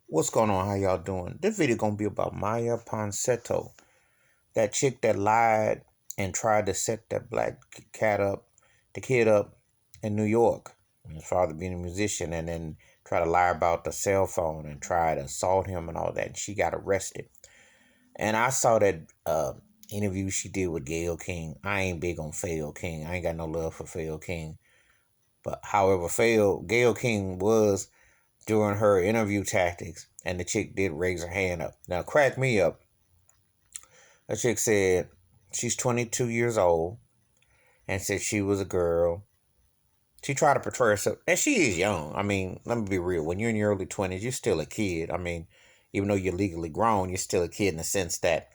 What's going on? How y'all doing? This video gonna be about Maya Ponsetto, that chick that lied and tried to set that black the kid up in New York. His father being a musician, and then try to lie about the cell phone and try to assault him and all that. And she got arrested. And I saw that interview she did with Gayle King. I ain't big on Gayle King. I ain't got no love for Gayle King. But however, Gayle King was during her interview tactics, and the chick did raise her hand up. Now, crack me up. The chick said she's 22 years old and said she was a girl. She tried to portray herself, and she is young. I mean, let me be real. When you're in your early 20s, you're still a kid. I mean, even though you're legally grown, you're still a kid in the sense that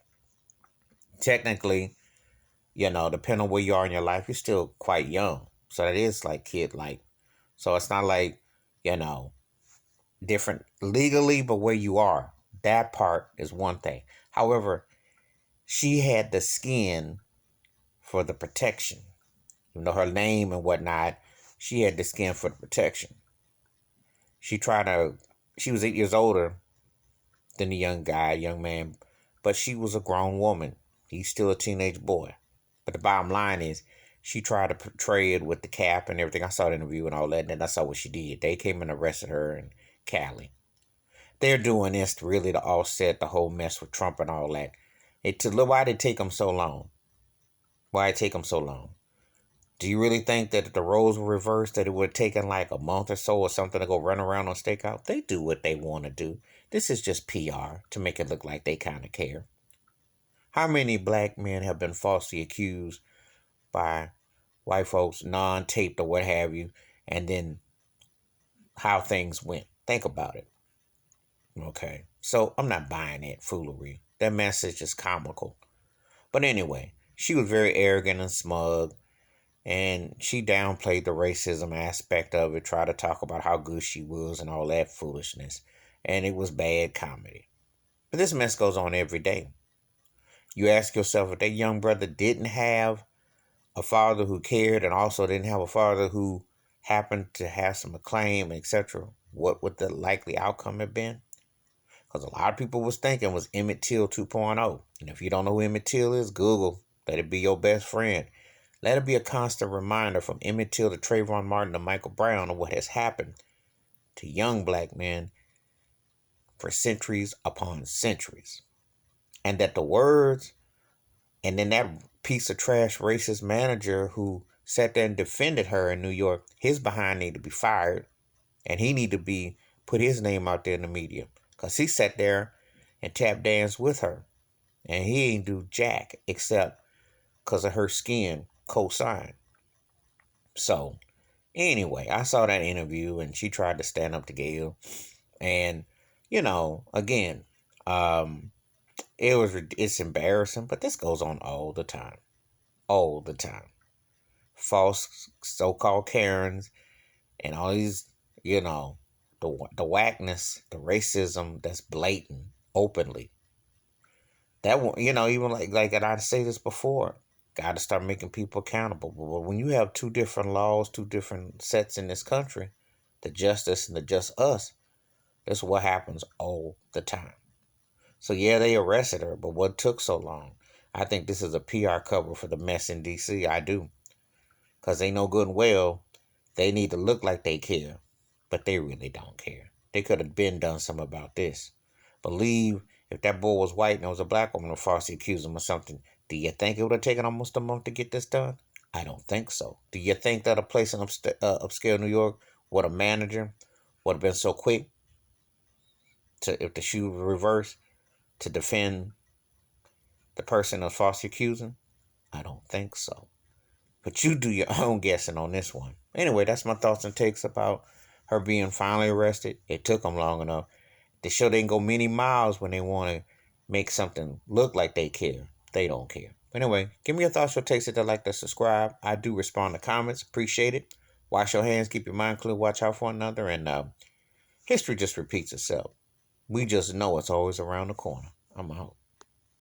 technically, depending on where you are in your life, you're still quite young. So that is like kid like. So it's not like, you know, different legally, but where you are, that part is one thing. However, she had the skin for the protection. Her name and whatnot, she had the skin for the protection. She was 8 years older than the young man, but she was a grown woman. He's still a teenage boy. But the bottom line is, she tried to portray it with the cap and everything. I saw the interview and all that, and then I saw what she did. They came and arrested her in Cali. They're doing this really to offset the whole mess with Trump and all that. Why did it take them so long? Why did it take them so long? Do you really think that if the roles were reversed, that it would have taken like a month or so or something to go run around on stakeout? They do what they want to do. This is just PR to make it look like they kind of care. How many black men have been falsely accused by white folks, non-taped or what have you, and then how things went? Think about it. Okay, so I'm not buying that foolery. That message is comical. But anyway, she was very arrogant and smug, and she downplayed the racism aspect of it, tried to talk about how good she was and all that foolishness. And it was bad comedy. But this mess goes on every day. You ask yourself, if that young brother didn't have a father who cared and also didn't have a father who happened to have some acclaim, etc., what would the likely outcome have been? Because a lot of people was thinking was Emmett Till 2.0. And if you don't know who Emmett Till is, Google. Let it be your best friend. Let it be a constant reminder from Emmett Till to Trayvon Martin to Michael Brown of what has happened to young black men for centuries upon centuries. And that the words, and then that piece of trash racist manager who sat there and defended her in New York, his behind need to be fired. And he need to be put his name out there in the media. Because he sat there and tap danced with her. And he ain't do jack except because of her skin co-sign. So, anyway, I saw that interview and she tried to stand up to Gayle. And, again, it's embarrassing, but this goes on all the time. All the time. False so-called Karens and all these, the whackness, the racism that's blatant, openly. That one, even like I say this before, got to start making people accountable. But when you have two different laws, two different sets in this country, the justice and the just us, that's what happens all the time. So yeah, they arrested her, but what took so long? I think this is a PR cover for the mess in D.C. I do. Because they know good and well they need to look like they care, but they really don't care. They could have been done something about this. Believe if that boy was white and it was a black woman who falsely accused him of something, do you think it would have taken almost a month to get this done? I don't think so. Do you think that a place in upscale New York with a manager would have been so quick to, if the shoe was reversed, to defend the person of falsely accusing? I don't think so. But you do your own guessing on this one. Anyway, that's my thoughts and takes about her being finally arrested. It took them long enough. They show they can go many miles when they want to make something look like they care. They don't care. Anyway, give me your thoughts, your takes. If you like to subscribe, I do respond to comments. Appreciate it. Wash your hands. Keep your mind clear. Watch out for one another. And history just repeats itself. We just know it's always around the corner. I'm out.